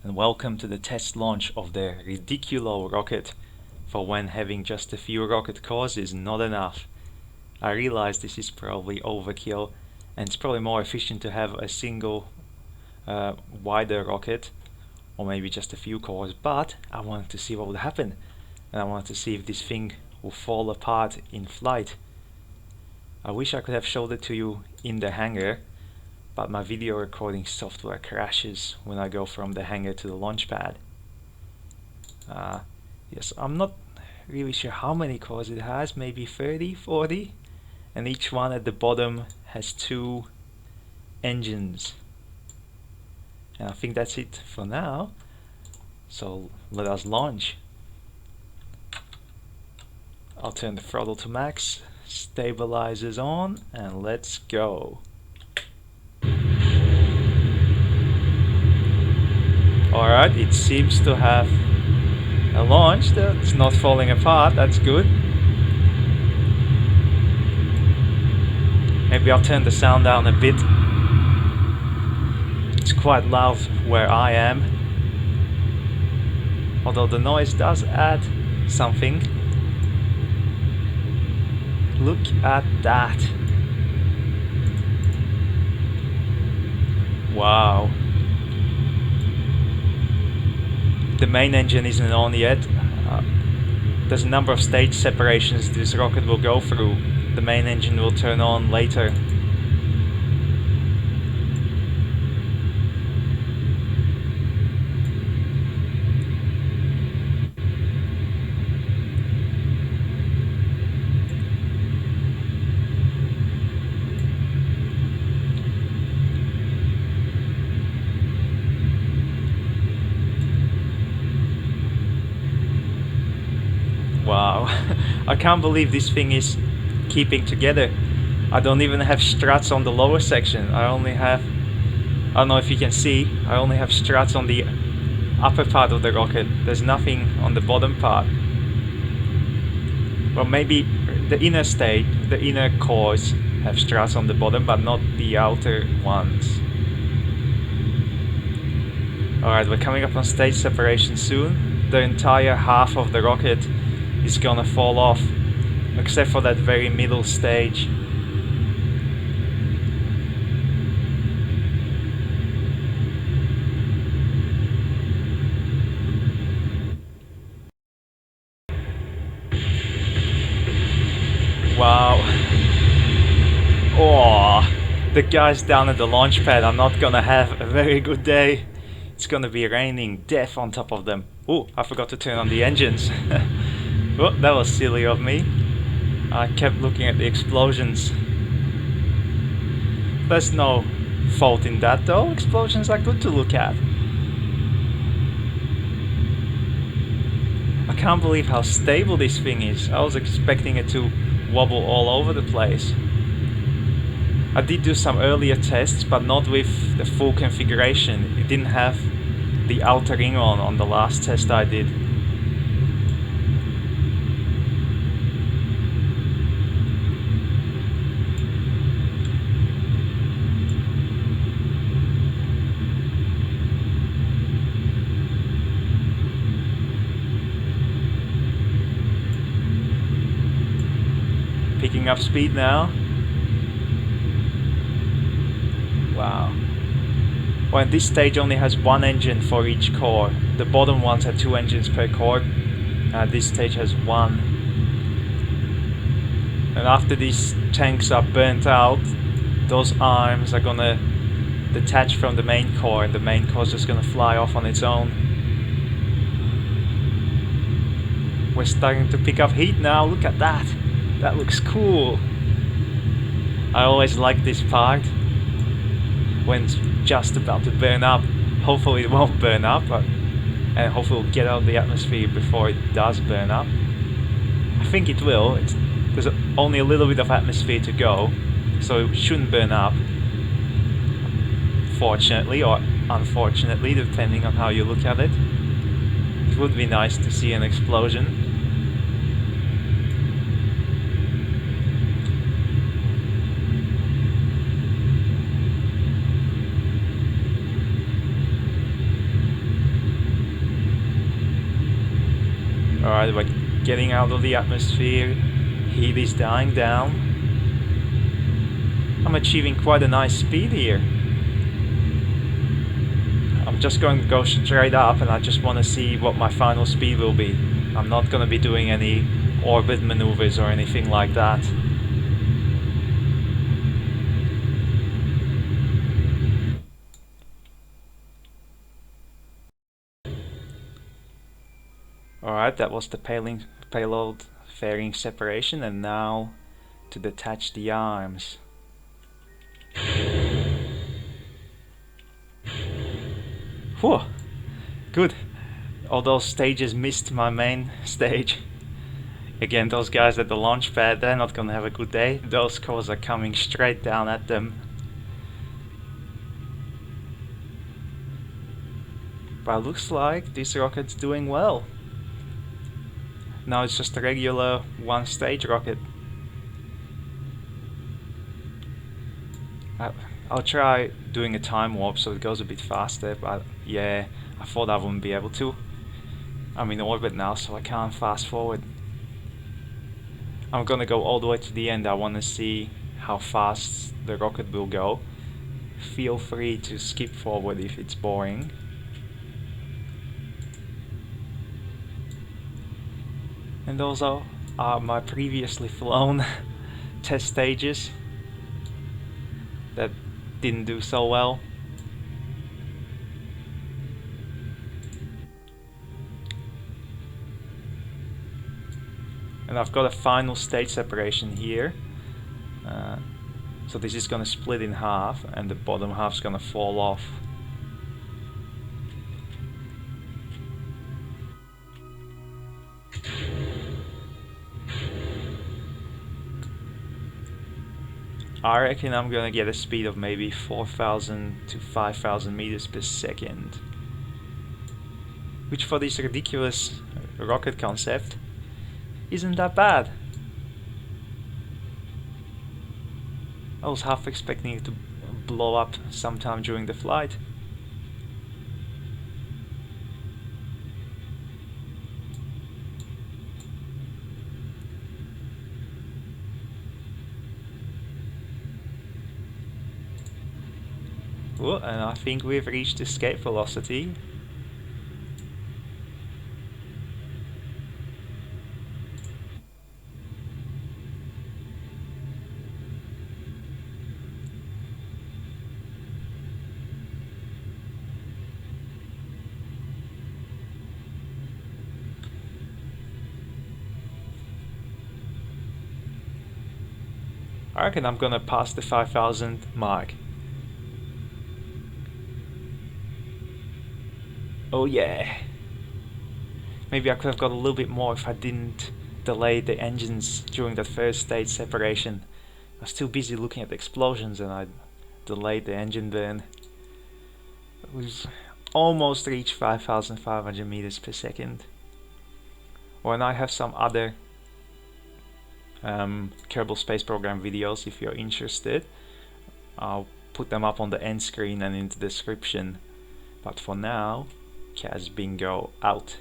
and welcome to the test launch of the Ridiculo rocket for when having just a few rocket cores is not enough. I realize this is probably overkill and it's probably more efficient to have a single wider rocket or maybe just a few cores, but I wanted to see what would happen and I wanted to see if this thing will fall apart in flight. I wish I could have showed it to you in the hangar, but my video recording software crashes when I go from the hangar to the launch pad. Yes, I'm not really sure how many cores it has, maybe 30, 40, and each one at the bottom has 2 engines. And I think that's it for now, so let us launch. I'll turn the throttle to max, stabilizers on, and let's go. Alright, it seems to have launched. It's not falling apart, that's good. Maybe I'll turn the sound down a bit. It's quite loud where I am, although the noise does add something. Look at that. Wow. The main engine isn't on yet. There's a number of stage separations this rocket will go through. The main engine will turn on later. Wow, I can't believe this thing is keeping together. I don't even have struts on the lower section. I don't know if you can see, I only have struts on the upper part of the rocket. There's nothing on the bottom part. Well, maybe the inner cores have struts on the bottom, but not the outer ones. Alright, we're coming up on stage separation soon. The entire half of the rocket is gonna fall off, except for that very middle stage. Wow. Oh, the guys down at the launch pad are not gonna have a very good day. It's gonna be raining death on top of them. Oh, I forgot to turn on the engines. Oh, that was silly of me. I kept looking at the explosions. There's no fault in that though. Explosions are good to look at. I can't believe how stable this thing is. I was expecting it to wobble all over the place. I did do some earlier tests, but not with the full configuration. It didn't have the outer ring on the last test I did. Picking up speed now. Wow. Well, this stage only has 1 engine for each core. The bottom ones had 2 engines per core. This stage has 1. And after these tanks are burnt out, those arms are gonna detach from the main core, and the main core is just gonna fly off on its own. We're starting to pick up heat now. Look at that. That looks cool. I always like this part when it's just about to burn up. Hopefully it won't burn up, and hopefully it'll get out of the atmosphere before it does burn up. I think it will. There's only a little bit of atmosphere to go, so it shouldn't burn up. Fortunately or unfortunately, depending on how you look at it. It would be nice to see an explosion. Alright, we're getting out of the atmosphere. Heat is dying down. I'm achieving quite a nice speed here. I'm just going to go straight up, and I just want to see what my final speed will be. I'm not going to be doing any orbit maneuvers or anything like that. Alright, that was the payload fairing separation, and now to detach the arms. Whew, good. All those stages missed my main stage. Again, those guys at the launch pad, they're not gonna have a good day. Those cores are coming straight down at them. But it looks like this rocket's doing well. Now it's just a regular one-stage rocket. I'll try doing a time warp so it goes a bit faster, but yeah, I thought I wouldn't be able to. I'm in orbit now, so I can't fast forward. I'm gonna go all the way to the end. I wanna see how fast the rocket will go. Feel free to skip forward if it's boring. And those are my previously flown test stages that didn't do so well. And I've got a final stage separation here. So this is gonna split in half, and the bottom half's gonna fall off. I reckon I'm gonna get a speed of maybe 4,000 to 5,000 meters per second, which for this ridiculous rocket concept isn't that bad. I was half expecting it to blow up sometime during the flight. Oh, and I think we've reached escape velocity. I reckon I'm gonna pass the 5,000 mark. Oh yeah. Maybe I could have got a little bit more if I didn't delay the engines during that first stage separation. I was too busy looking at the explosions and I delayed the engine burn. We've almost reached 5,500 meters per second. When I have some other Kerbal Space Program videos, if you're interested, I'll put them up on the end screen and in the description. But for now, Kaz Bingo out.